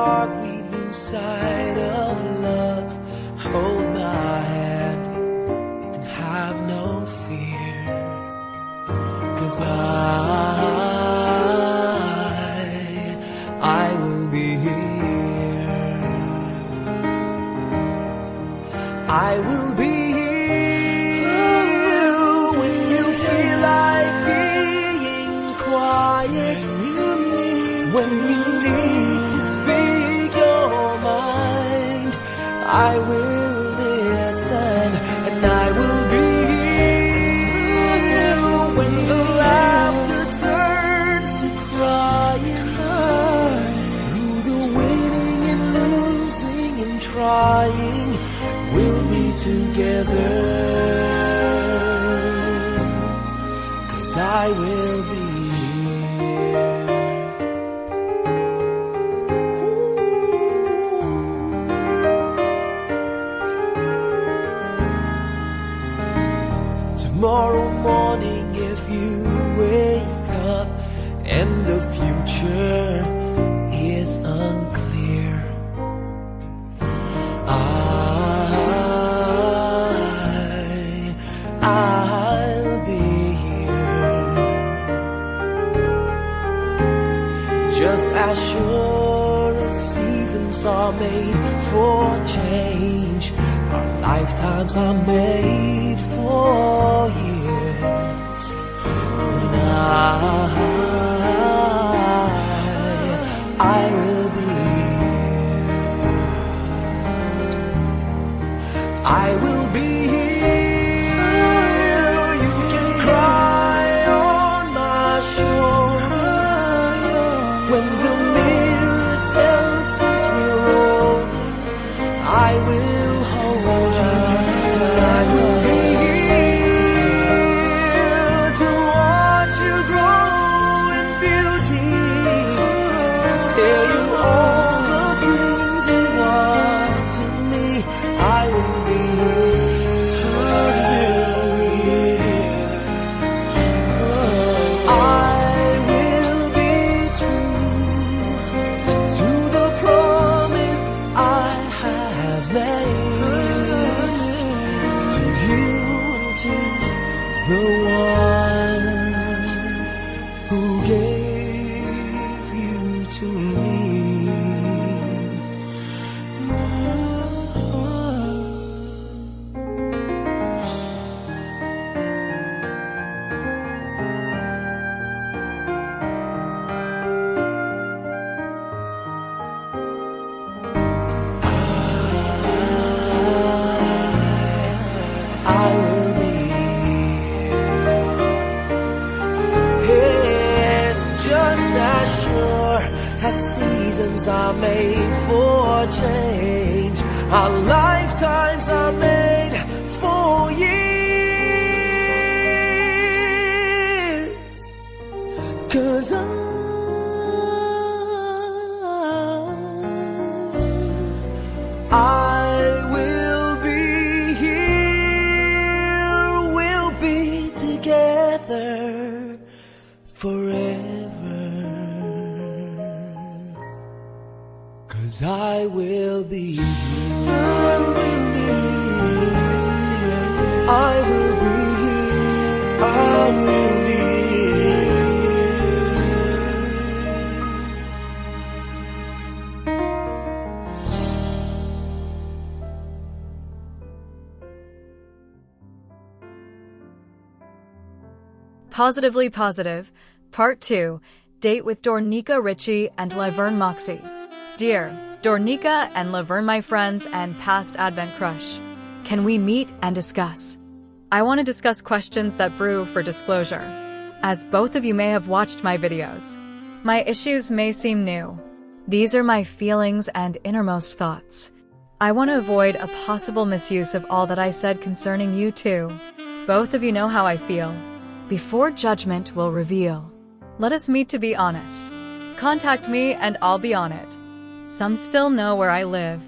dark we lose sight of love. Hold my hand and have no fear, 'cause I will be here. I will be here when you feel like being quiet, when you need to speak your mind. I will listen and I will be here when the laughter turns to crying. Through the winning and losing and trying, we'll be together, 'cause I will be here. Tomorrow morning, if you wake up and the future is unclear, I'll be here. Just as sure as seasons are made for change, our lifetimes are made for years. And I will be here. I will be here. You can cry on my shoulder when the mirror tells us we're older. I will hold you. I will be here to watch you grow in beauty, tell you all the things you want to me. I will be here. I will be true to the promise I have made to you and to the one who gave you to me. I will be here, and just as sure as seasons are made for change, our lifetimes are made for years. 'Cause I will be here, we'll be together forever, 'cause I will be here. I will be here. I will be here. Positively Positive, Part 2, Date with Dorneika, Ritchie, and Laverne, Moxey. Dear Dorneika and Laverne, my friends and past Advent crush, can we meet and discuss? I want to discuss questions that brew for disclosure. As both of you may have watched my videos, my issues may seem new. These are my feelings and innermost thoughts. I want to avoid a possible misuse of all that I said concerning you two. Both of you know how I feel. Before judgment will reveal. Let us meet to be honest. Contact me and I'll be on it. Some still know where I live.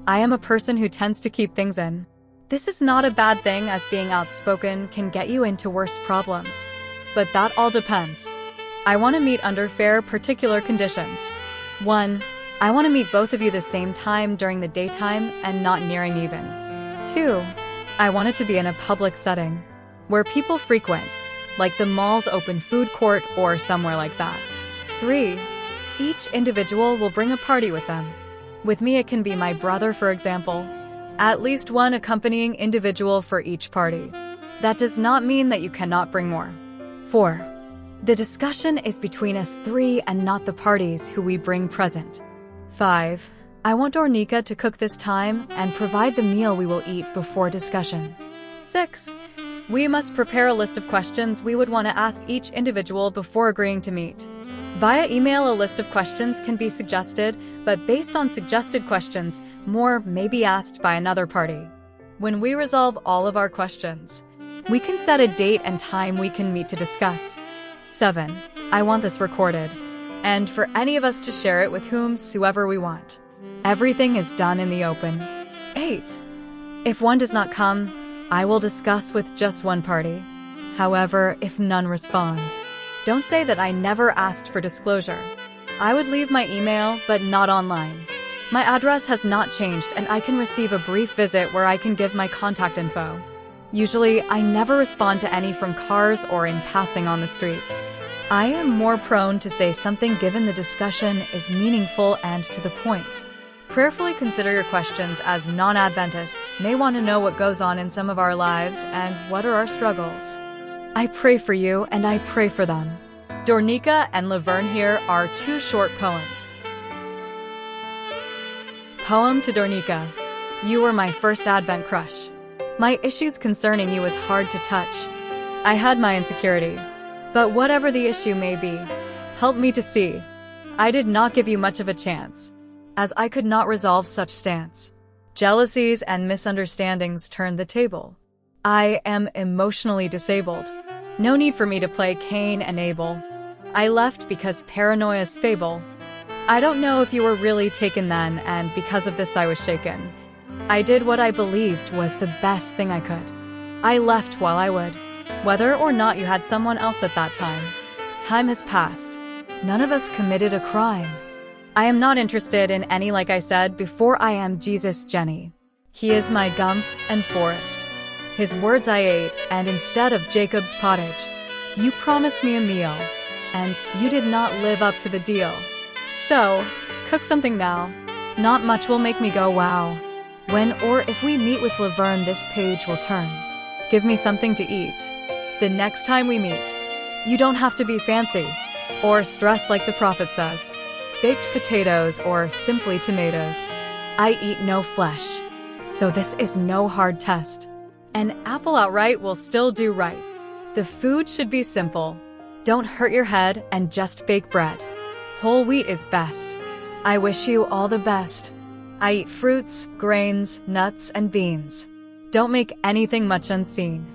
I am a person who tends to keep things in. This is not a bad thing, as being outspoken can get you into worse problems. But that all depends. I want to meet under fair particular conditions. 1. I want to meet both of you the same time during the daytime and not nearing even. 2. I want it to be in a public setting, where people frequent, like the mall's open food court or somewhere like that. 3. Each individual will bring a party with them. With me it can be my brother, for example. At least one accompanying individual for each party. That does not mean that you cannot bring more. 4. The discussion is between us 3 and not the parties who we bring present. 5. I want Dorneika to cook this time and provide the meal we will eat before discussion. 6. We must prepare a list of questions we would want to ask each individual before agreeing to meet. Via email, a list of questions can be suggested, but based on suggested questions, more may be asked by another party. When we resolve all of our questions, we can set a date and time we can meet to discuss. 7. I want this recorded, and for any of us to share it with whomsoever we want. Everything is done in the open. 8. If one does not come, I will discuss with just one party. However, if none respond, don't say that I never asked for disclosure. I would leave my email, but not online. My address has not changed, and I can receive a brief visit where I can give my contact info. Usually, I never respond to any from cars or in passing on the streets. I am more prone to say something given the discussion is meaningful and to the point. Prayerfully consider your questions, as non-Adventists may want to know what goes on in some of our lives and what are our struggles. I pray for you and I pray for them. Dorneika and Laverne here are 2 short poems. Poem to Dorneika. You were my first Advent crush. My issues concerning you was hard to touch. I had my insecurity. But whatever the issue may be, help me to see. I did not give you much of a chance, as I could not resolve such stance. Jealousies and misunderstandings turned the table. I am emotionally disabled. No need for me to play Cain and Abel. I left because paranoia's fable. I don't know if you were really taken then, and because of this I was shaken. I did what I believed was the best thing I could. I left while I would, whether or not you had someone else at that time. Time has passed. None of us committed a crime. I am not interested in any, like I said before, I am Jesus Jenny. He is my Gump and Forest. His words I ate, and instead of Jacob's pottage, you promised me a meal, and you did not live up to the deal. So, cook something now. Not much will make me go wow. When or if we meet with Laverne, this page will turn. Give me something to eat. The next time we meet, you don't have to be fancy, or stressed like the prophet says. Baked potatoes or simply tomatoes. I eat no flesh, so this is no hard test. An apple outright will still do right. The food should be simple. Don't hurt your head and just bake bread. Whole wheat is best. I wish you all the best. I eat fruits, grains, nuts, and beans. Don't make anything much unseen.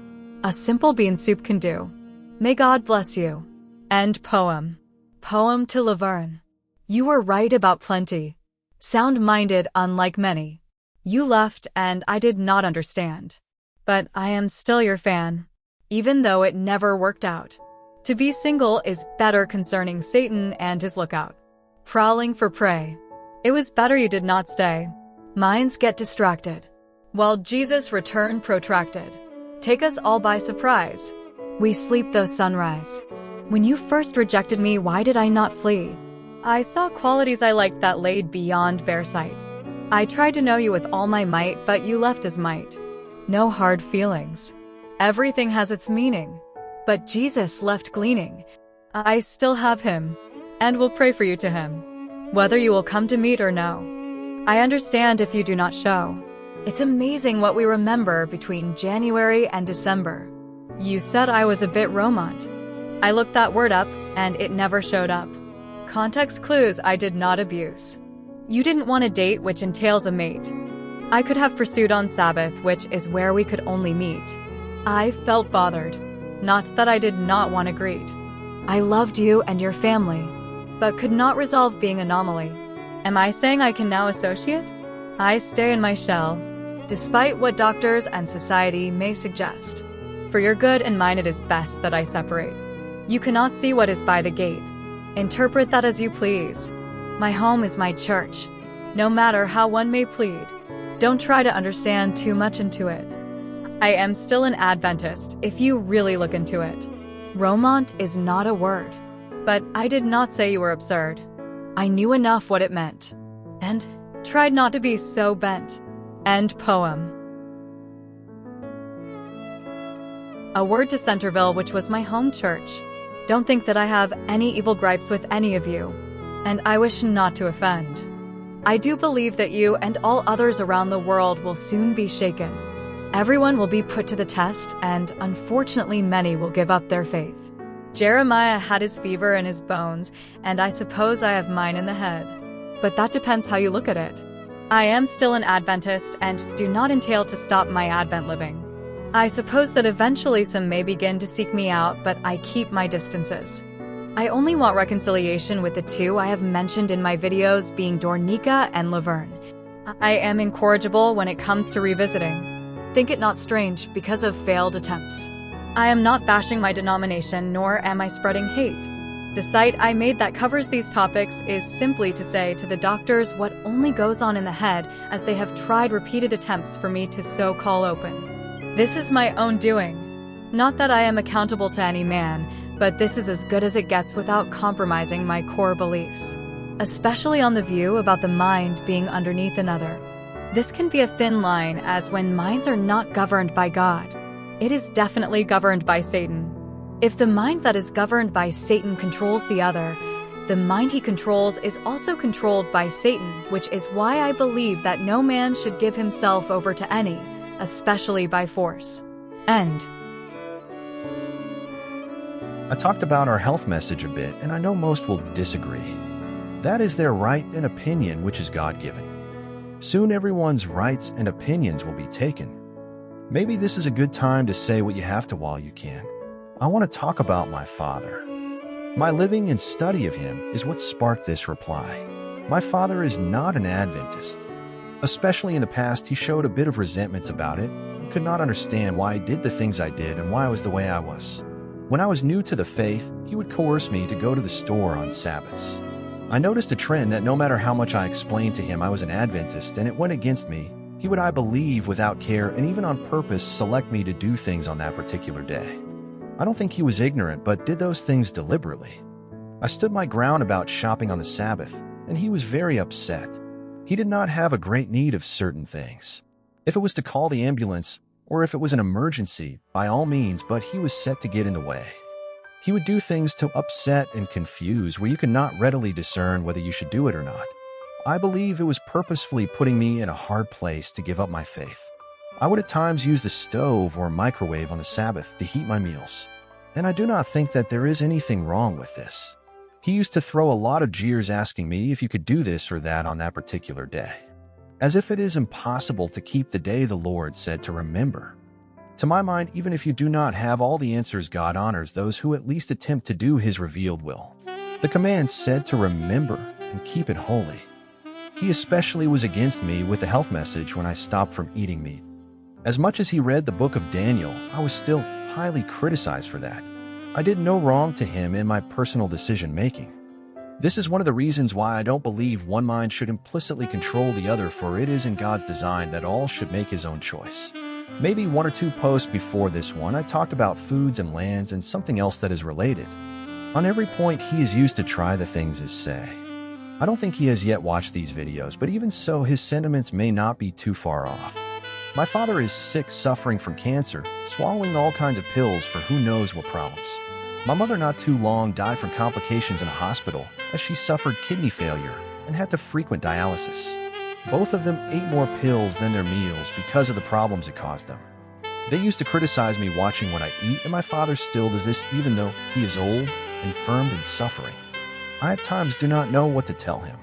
A simple bean soup can do. May God bless you. End poem. Poem to Laverne. You were right about plenty. Sound-minded, unlike many. You left and I did not understand. But I am still your fan, even though it never worked out. To be single is better concerning Satan and his lookout, prowling for prey. It was better you did not stay. Minds get distracted, while Jesus' return protracted. Take us all by surprise. We sleep though sunrise. When you first rejected me, why did I not flee? I saw qualities I liked that laid beyond bare sight. I tried to know you with all my might, but you left as might. No hard feelings. Everything has its meaning. But Jesus left gleaning. I still have him, and will pray for you to him, whether you will come to meet or no. I understand if you do not show. It's amazing what we remember between January and December. You said I was a bit romant. I looked that word up, and it never showed up. Context clues I did not abuse. You didn't want a date, which entails a mate. I could have pursued on Sabbath, which is where we could only meet. I felt bothered. Not that I did not want to greet. I loved you and your family, but could not resolve being anomaly. Am I saying I can now associate? I stay in my shell, despite what doctors and society may suggest. For your good and mine it is best that I separate. You cannot see what is by the gate. Interpret that as you please. My home is my church, no matter how one may plead. Don't try to understand too much into it. I am still an Adventist if you really look into it. Romont is not a word, but I did not say you were absurd. I knew enough what it meant, and tried not to be so bent. End poem. A word to Centerville, which was my home church. Don't think that I have any evil gripes with any of you, and I wish not to offend. I do believe that you and all others around the world will soon be shaken. Everyone will be put to the test, and unfortunately many will give up their faith. Jeremiah had his fever in his bones, and I suppose I have mine in the head. But that depends how you look at it. I am still an Adventist and do not entail to stop my Advent living. I suppose that eventually some may begin to seek me out, but I keep my distances. I only want reconciliation with the two I have mentioned in my videos, being Dorneika and Laverne. I am incorrigible when it comes to revisiting. Think it not strange because of failed attempts. I am not bashing my denomination, nor am I spreading hate. The site I made that covers these topics is simply to say to the doctors what only goes on in the head, as they have tried repeated attempts for me to so call open. This is my own doing. Not that I am accountable to any man, but this is as good as it gets without compromising my core beliefs, especially on the view about the mind being underneath another. This can be a thin line, as when minds are not governed by God, it is definitely governed by Satan. If the mind that is governed by Satan controls the other, the mind he controls is also controlled by Satan, which is why I believe that no man should give himself over to any, especially by force. End. I talked about our health message a bit, and I know most will disagree. That is their right and opinion, which is God-given. Soon everyone's rights and opinions will be taken. Maybe this is a good time to say what you have to while you can. I want to talk about my father. My living and study of him is what sparked this reply. My father is not an Adventist. Especially in the past, he showed a bit of resentments about it and could not understand why I did the things I did and why I was the way I was. When I was new to the faith, he would coerce me to go to the store on Sabbaths. I noticed a trend that no matter how much I explained to him I was an Adventist and it went against me, he would, I believe, without care and even on purpose, select me to do things on that particular day. I don't think he was ignorant, but did those things deliberately. I stood my ground about shopping on the Sabbath, and he was very upset. He did not have a great need of certain things. If it was to call the ambulance, or if it was an emergency, by all means, but he was set to get in the way. He would do things to upset and confuse where you could not readily discern whether you should do it or not. I believe it was purposefully putting me in a hard place to give up my faith. I would at times use the stove or microwave on the Sabbath to heat my meals, and I do not think that there is anything wrong with this. He used to throw a lot of jeers asking me if you could do this or that on that particular day, as if it is impossible to keep the day the Lord said to remember. To my mind, even if you do not have all the answers, God honors those who at least attempt to do his revealed will. The command said to remember and keep it holy. He especially was against me with the health message when I stopped from eating meat. As much as he read the book of Daniel, I was still highly criticized for that. I did no wrong to him in my personal decision-making. This is one of the reasons why I don't believe one mind should implicitly control the other, for it is in God's design that all should make his own choice. Maybe 1 or 2 posts before this one, I talked about foods and lands and something else that is related. On every point, he is used to try the things as say. I don't think he has yet watched these videos, but even so, his sentiments may not be too far off. My father is sick, suffering from cancer, swallowing all kinds of pills for who knows what problems. My mother not too long died from complications in a hospital as she suffered kidney failure and had to frequent dialysis. Both of them ate more pills than their meals because of the problems it caused them. They used to criticize me watching what I eat, and my father still does this even though he is old, infirm, and suffering. I at times do not know what to tell him.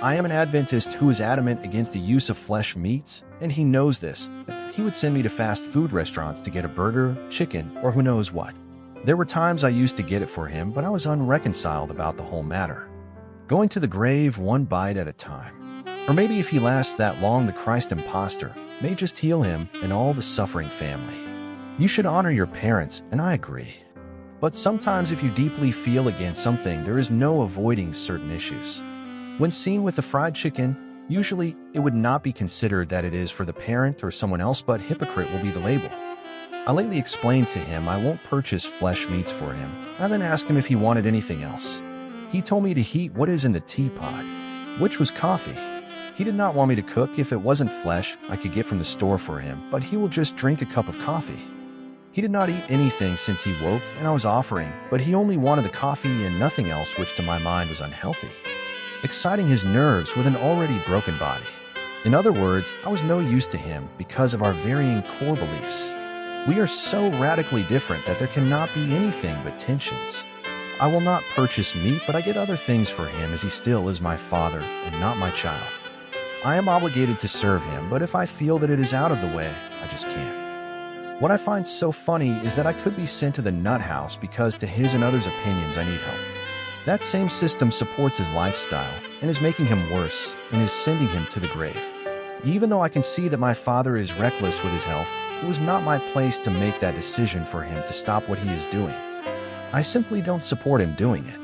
I am an Adventist who is adamant against the use of flesh meats, and he knows this. He would send me to fast food restaurants to get a burger, chicken, or who knows what. There were times I used to get it for him, but I was unreconciled about the whole matter. Going to the grave one bite at a time. Or maybe if he lasts that long, the Christ imposter may just heal him and all the suffering family. You should honor your parents, and I agree. But sometimes if you deeply feel against something, there is no avoiding certain issues. When seen with the fried chicken, usually it would not be considered that it is for the parent or someone else, but hypocrite will be the label. I lately explained to him I won't purchase flesh meats for him. I then asked him if he wanted anything else. He told me to heat what is in the teapot, which was coffee. He did not want me to cook if it wasn't flesh I could get from the store for him, but he will just drink a cup of coffee. He did not eat anything since he woke, and I was offering, but he only wanted the coffee and nothing else, which to my mind was unhealthy, exciting his nerves with an already broken body. In other words, I was no use to him because of our varying core beliefs. We are so radically different that there cannot be anything but tensions. I will not purchase meat, but I get other things for him as he still is my father and not my child. I am obligated to serve him, but if I feel that it is out of the way, I just can't. What I find so funny is that I could be sent to the nut house because to his and others' opinions I need help. That same system supports his lifestyle and is making him worse and is sending him to the grave. Even though I can see that my father is reckless with his health, it was not my place to make that decision for him to stop what he is doing. I simply don't support him doing it.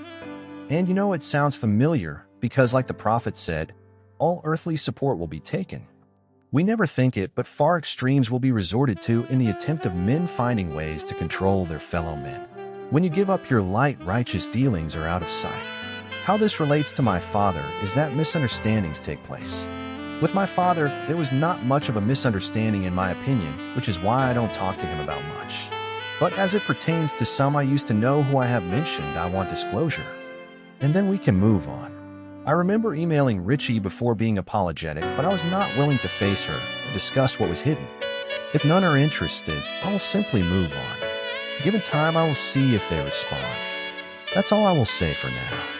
And you know, it sounds familiar because like the prophet said, all earthly support will be taken. We never think it, but far extremes will be resorted to in the attempt of men finding ways to control their fellow men. When you give up your light, righteous dealings are out of sight. How this relates to my father is that misunderstandings take place. With my father, there was not much of a misunderstanding in my opinion, which is why I don't talk to him about much. But as it pertains to some I used to know who I have mentioned, I want disclosure. And then we can move on. I remember emailing Ritchie before being apologetic, but I was not willing to face her and discuss what was hidden. If none are interested, I will simply move on. Given time, I will see if they respond. That's all I will say for now.